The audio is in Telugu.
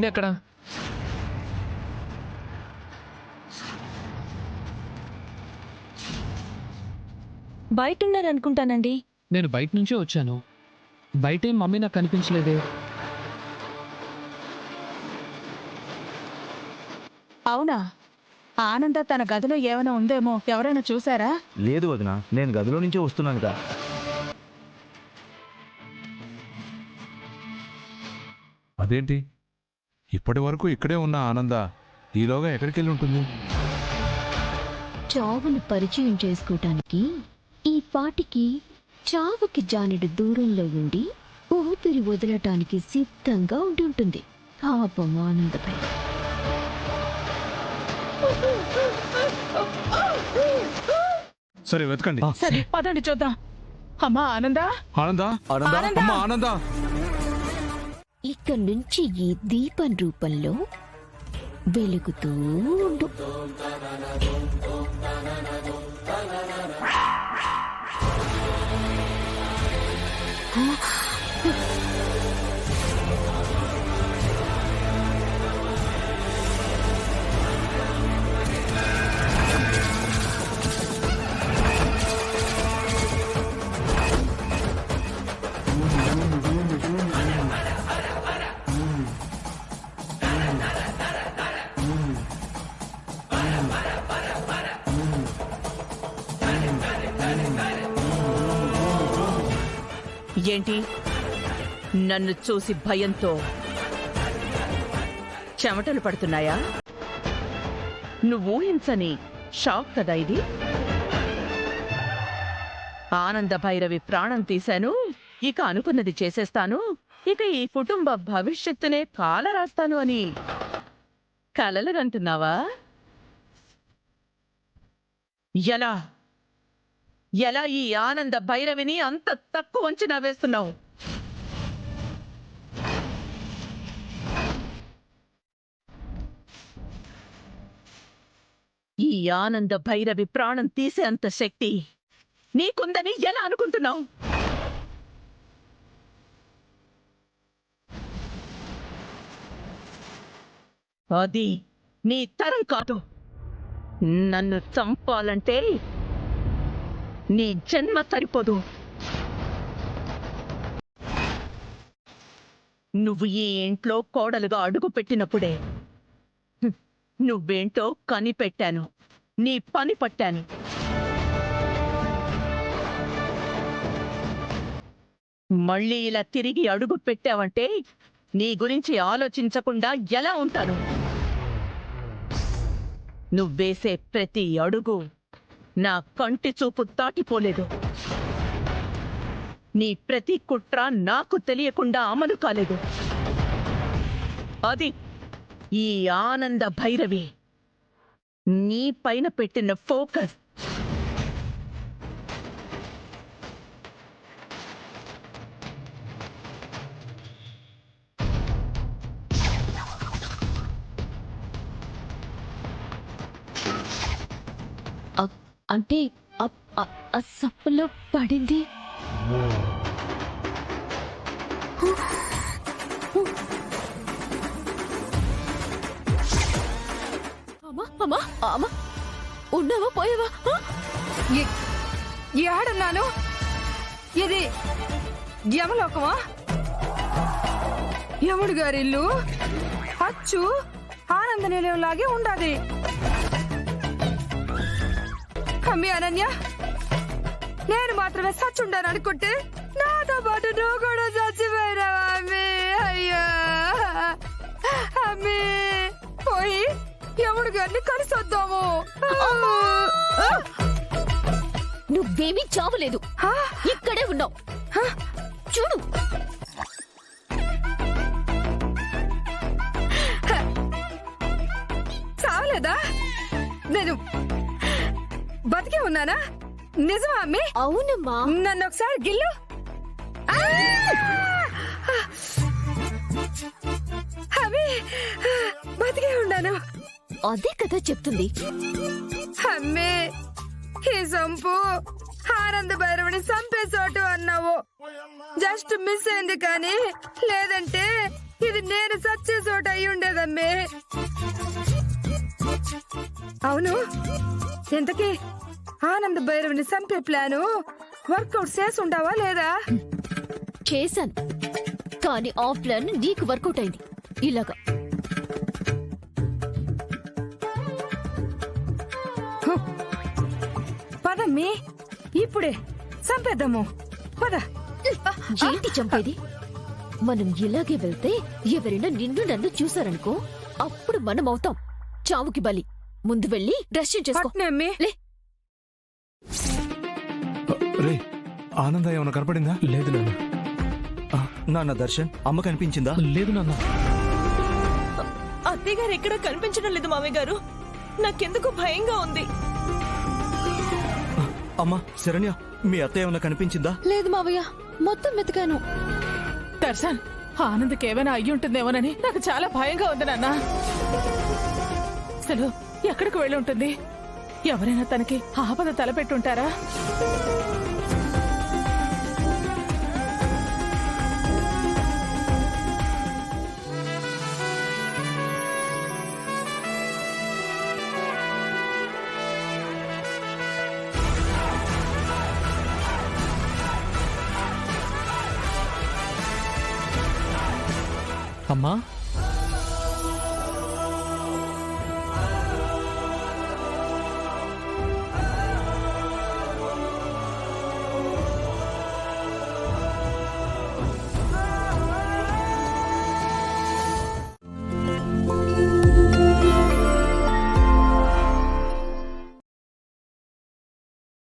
పిన్ ఎక్కడ? బయట ఉన్నారనుకుంటానండి. నేను బయట నుంచే వచ్చాను. బయటేం మమ్మీ నాకు కనిపించలేదే. అవునా? ఆనంద తన గదిలో ఏమైనా ఉందేమో, ఎవరైనా చూసారా? లేదు వదినా, నేను గదిలో నుంచే వస్తున్నాను కదా. అదేంటి ఇప్పటి వరకు ఇక్కడే ఉన్న ఆనంద ఈలోగా ఎక్కడికి వెళ్ళి ఉంటుంది? చావును పరిచయం చేసుకోవటానికి ఈ పాటికి చావుకి జానెడు దూరంలో ఉండి ఊపిరి వదలటానికి సిద్ధంగా ఉండి ఉంటుంది. పాపం ఆనందపై. సరే వెతకండి. సరే పదండి చూద్దాం. అమ్మా ఆనందా, ఆనందా, అమ్మా ఆనందా. ఇక్కడి నుంచి ఈ దీపం రూపంలో వెలుగుతూ ఉండు. ఏంటి నన్ను చూసి భయంతో చెమటలు పడుతున్నాయా? నువ్వు ఊహించని షాక్ కదా ఇది. ఆనంద భైరవి ప్రాణం తీశాను, ఇక అనుకున్నది చేసేస్తాను, ఇక ఈ కుటుంబ భవిష్యత్తునే కాలరాస్తాను అని కలలుగంటున్నావా? ఎలా ఎలా ఈ ఆనంద భైరవిని అంత తక్కువ అంచనా వేస్తున్నావు? ఈ ఆనంద భైరవి ప్రాణం తీసే అంత శక్తి నీకుందని ఎలా అనుకుంటున్నావు? అది నీ తరం కాదు. నన్ను చంపాలంటే నీ జన్మ సరిపోదు. నువ్వు ఈ ఇంట్లో కోడలుగా అడుగు పెట్టినప్పుడే నువ్వేంటో కనిపెట్టాను, నీ పని పట్టాను. మళ్ళీ ఇలా తిరిగి అడుగు పెట్టావంటే నీ గురించి ఆలోచించకుండా ఎలా ఉంటాను? నువ్వేసే ప్రతి అడుగు నా కంటి చూపు దాటిపోలేదు. నీ ప్రతి కుట్ర నాకు తెలియకుండా అమలు కాలేదు. అది ఈ ఆనంద భైరవి నీ పైన పెట్టిన ఫోకస్. అంటే సప్పులో పడింది. ఉన్నావా పోయావా? ఏడున్నాను? ఇది యమలోకమా? యముడు గారిల్లు అచ్చు ఆనంద నిలయంలాగే ఉండాది. అమ్మి అనన్య, నేను మాత్రమే సచ్చుండాను అనుకుంటే నాతో పాటు నువ్వు కూడా చచ్చిపోయినావా అమ్మి? అయ్యో అమ్మి, పోయి యముడు గారిని కలిసొద్దాము. నువ్వేమీ చావలేదు, ఇక్కడే ఉన్నావు. చూడు, చావలేదా? నేను బతికే ఉన్నానా? నిజమా అమ్మి? అవునమ్మా. నన్ను ఒకసారి గిల్లు. అమ్మి, బతికే ఉన్నాను. అదే కదా చెప్తుంది. అమ్మే, ఈ సంపు ఆనంద భైరవుని చంపే చోటు అన్నావు. జస్ట్ మిస్ అయింది కానీ లేదంటే ఇది నేను సచ్చే చోట అయి ఉండేదమ్మే. అవును, ఇంతకీ ఆనంద భైరవిని చంపే ప్లాను వర్కౌట్ చేసి ఉండవా లేదా? చేశాను, కానీ ఆ ప్లాన్ నీకు వర్కౌట్ అయింది. ఇలాగా పదమ్మి, ఇప్పుడే చంపేద్దాము. పద. ఏంటి చంపేది? మనం ఇలాగే వెళ్తే ఎవరైనా నిన్ను నన్ను చూసారనుకో, అప్పుడు మనం అవుతాం చావుకి బలి. ముందు వెళ్ళి డ్రెస్ చేంజ్ చేసుకో. పట్నే అమ్మి. లే. రే, ఆనంద ఏమైనా కనపడిందా? లేదు నాన్న. నాన్న దర్శన్ అమ్మ కనిపించిందా? లేదు నాన్న. అత్తయ్య గారు ఎక్కడ కనిపించడం లేదు మామయ్య గారు. నాకెందుకు భయంగా ఉంది. అమ్మ శరణ్య, మీ అత్తయ్య ఏమైనా కనిపించిందా? లేదు మావయ్య, మొత్తం వెతికాను. దర్శన్, ఆనంద్కి ఏమైనా అయ్యి ఉంటుందేమోనని నాకు చాలా భయంగా ఉంది నాన్న. అసలు ఎక్కడికి వెళ్ళి ఉంటుంది? ఎవరైనా తనకి ఆపద తలపెట్టుంటారా? అమ్మా,